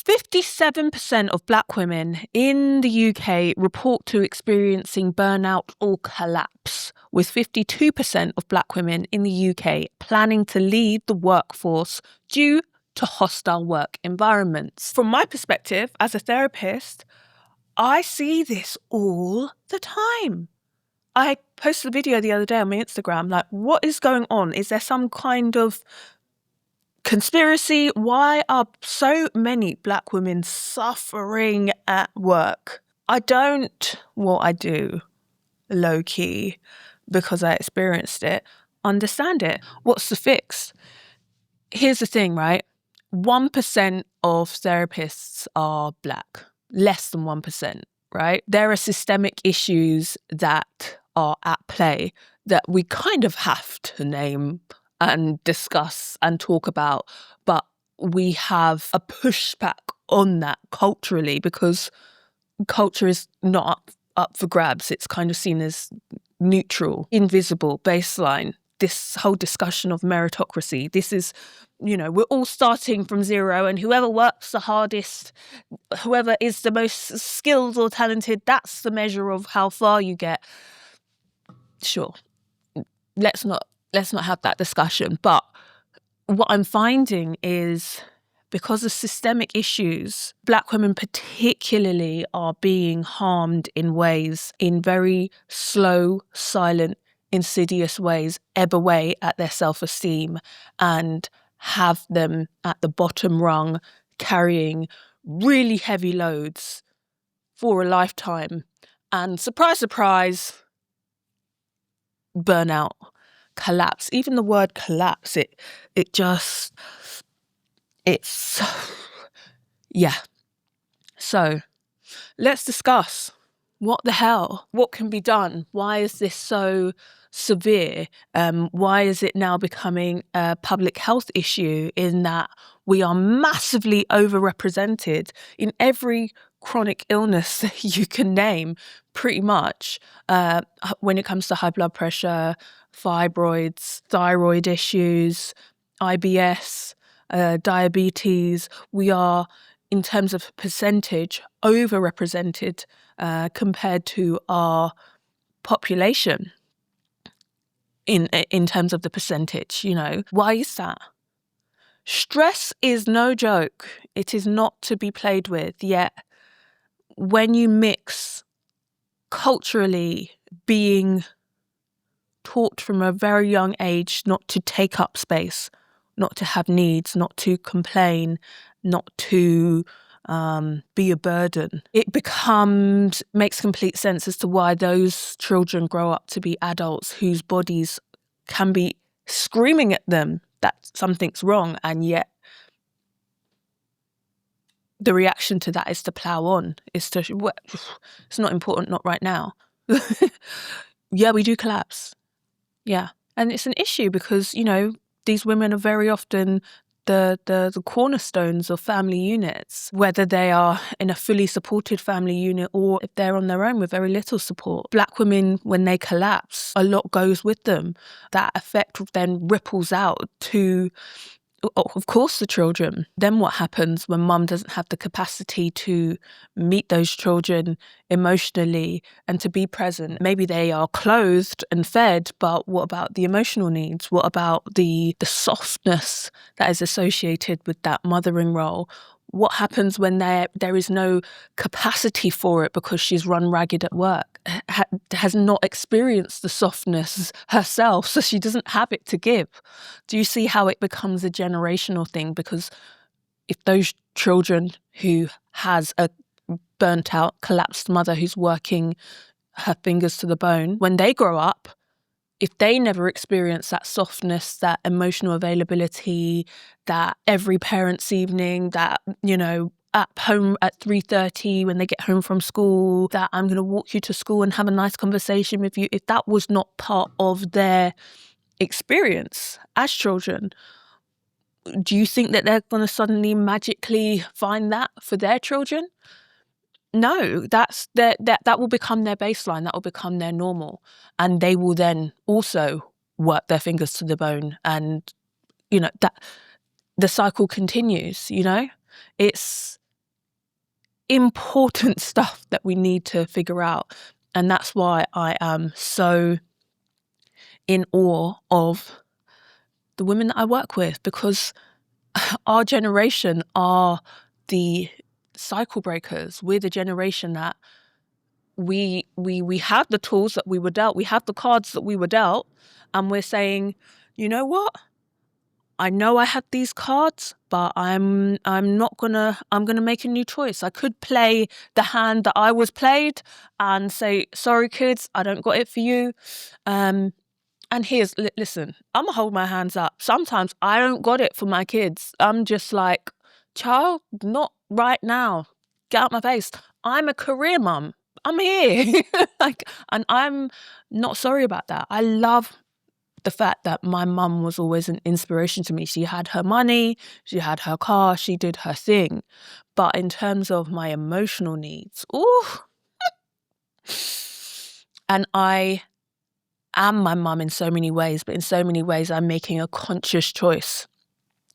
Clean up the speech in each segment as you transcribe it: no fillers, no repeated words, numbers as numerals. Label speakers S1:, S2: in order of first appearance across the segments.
S1: 57% of Black women in the UK report to experiencing burnout or collapse, with 52% of Black women in the UK planning to leave the workforce due to hostile work environments. From my perspective as a therapist, I see this all the time. I posted a video the other day on my Instagram, like, what is going on? Is there some kind of conspiracy? Why are so many Black women suffering at work? I do, low key, because I experienced it, understand it. What's the fix? Here's the thing, right? 1% of therapists are Black, less than 1%, right? There are systemic issues that are at play that we kind of have to name and discuss and talk about, but we have a pushback on that culturally because culture is not up for grabs. It's kind of seen as neutral, invisible, baseline. This whole discussion of meritocracy, this is, we're all starting from zero, and whoever works the hardest, whoever is the most skilled or talented, that's the measure of how far you get. Sure, let's not have that discussion. But what I'm finding is, because of systemic issues, Black women particularly are being harmed in ways, in very slow, silent, insidious ways, ebb away at their self-esteem and have them at the bottom rung carrying really heavy loads for a lifetime. And surprise, surprise, burnout, collapse. Even the word collapse, yeah. So let's discuss. What the hell? What can be done? Why is this so severe? Why is it now becoming a public health issue, in that we are massively overrepresented in every chronic illness that you can name, pretty much, when it comes to high blood pressure, fibroids, thyroid issues, IBS, diabetes. We are, in terms of percentage, overrepresented compared to our population in terms of the percentage. Why is that? Stress is no joke. It is not to be played with. Yet when you mix culturally being taught from a very young age not to take up space, not to have needs, not to complain, not to be a burden, it makes complete sense as to why those children grow up to be adults whose bodies can be screaming at them that something's wrong, and yet the reaction to that is to plow on, it's not important, not right now. Yeah, we do collapse. Yeah. And it's an issue because, these women are very often the cornerstones of family units, whether they are in a fully supported family unit or if they're on their own with very little support. Black women, when they collapse, a lot goes with them. That effect then ripples out to, of course, the children. Then what happens when mum doesn't have the capacity to meet those children emotionally and to be present? Maybe they are clothed and fed, but what about the emotional needs? What about the softness that is associated with that mothering role? What happens when there is no capacity for it because she's run ragged at work, has not experienced the softness herself, so she doesn't have it to give? Do you see how it becomes a generational thing? Because if those children who has a burnt out, collapsed mother who's working her fingers to the bone, when they grow up, if they never experience that softness, that emotional availability, that every parent's evening, that, at home at 3:30 when they get home from school, that I'm going to walk you to school and have a nice conversation with you, if that was not part of their experience as children, do you think that they're going to suddenly magically find that for their children? No, that will become their baseline. That will become their normal, and they will then also work their fingers to the bone, and that the cycle continues. It's important stuff that we need to figure out. And that's why I am so in awe of the women that I work with, because our generation are the cycle breakers. We're the generation that we have the tools that we were dealt, we have the cards that we were dealt, and we're saying, you know what? I know I had these cards, but I'm gonna make a new choice. I could play the hand that I was played and say, sorry kids, I don't got it for you. And listen, I'm gonna hold my hands up. Sometimes I don't got it for my kids. I'm just like, child, not right now. Get out my face. I'm a career mum. I'm here. And I'm not sorry about that. I love the fact that my mum was always an inspiration to me. She had her money, she had her car, she did her thing. But in terms of my emotional needs, and I am my mum in so many ways, but in so many ways I'm making a conscious choice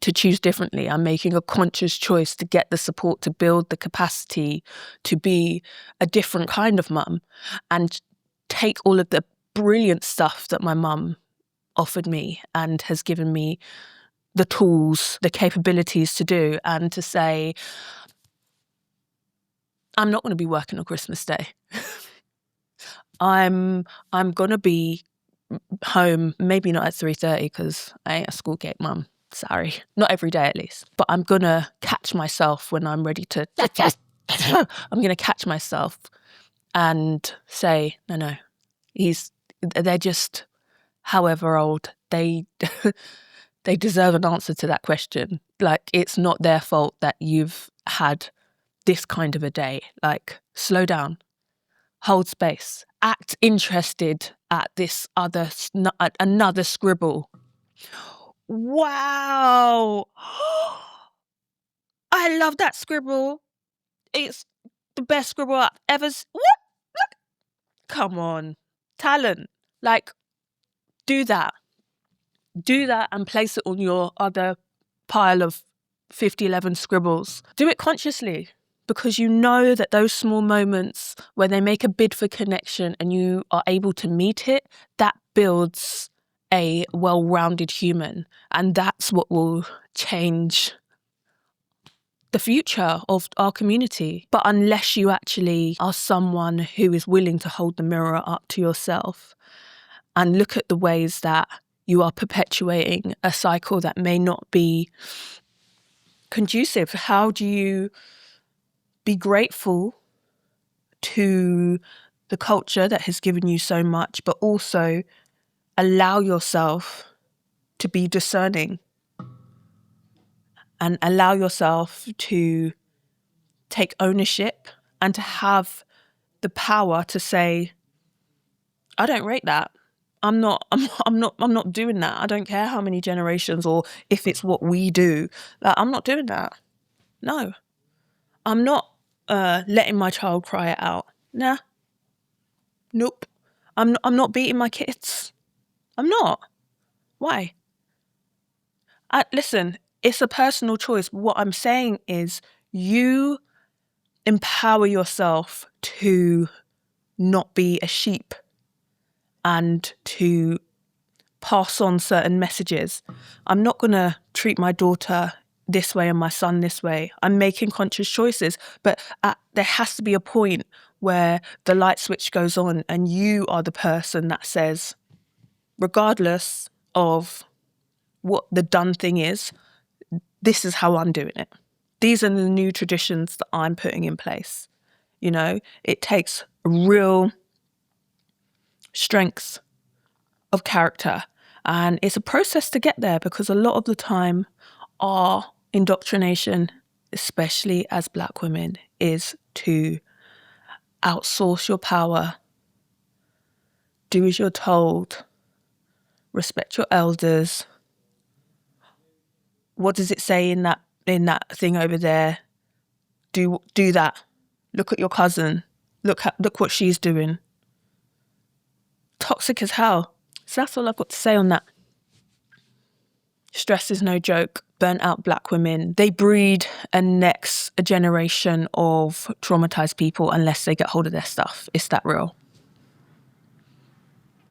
S1: to choose differently. I'm making a conscious choice to get the support, to build the capacity to be a different kind of mum and take all of the brilliant stuff that my mum offered me and has given me the tools, the capabilities to do, and to say, I'm not going to be working on Christmas Day. I'm going to be home, maybe not at 3:30 because I ain't a school gate mum. Sorry. Not every day at least. But I'm going to catch myself when I'm ready to... I'm going to catch myself and say, no. They're just however old. They deserve an answer to that question. Like, it's not their fault that you've had this kind of a day. Like, slow down. Hold space. Act interested at this another scribble. Wow. I love that scribble. It's the best scribble I've ever... Come on. Talent. Like, do that. Do that and place it on your other pile of 5011 scribbles. Do it consciously, because you know that those small moments where they make a bid for connection and you are able to meet it, that builds a well-rounded human. And that's what will change the future of our community. But unless you actually are someone who is willing to hold the mirror up to yourself and look at the ways that you are perpetuating a cycle that may not be conducive, how do you be grateful to the culture that has given you so much, but also allow yourself to be discerning and allow yourself to take ownership and to have the power to say, I don't rate that. I'm not doing that. I don't care how many generations or if it's what we do. I'm not doing that. No. I'm not letting my child cry it out. Nah. Nope. I'm not beating my kids. I'm not. Why? Listen, it's a personal choice. What I'm saying is you empower yourself to not be a sheep and to pass on certain messages. I'm not going to treat my daughter this way and my son this way. I'm making conscious choices, but there has to be a point where the light switch goes on and you are the person that says, regardless of what the done thing is, this is how I'm doing it. These are the new traditions that I'm putting in place. You know, it takes real strength of character, and it's a process to get there, because a lot of the time our indoctrination, especially as Black women, is to outsource your power, do as you're told, respect your elders. What does it say in that thing over there? Do that. Look at your cousin. Look what she's doing. Toxic as hell. So that's all I've got to say on that. Stress is no joke, burnt out Black women, they breed a next generation of traumatized people unless they get hold of their stuff. It's that real.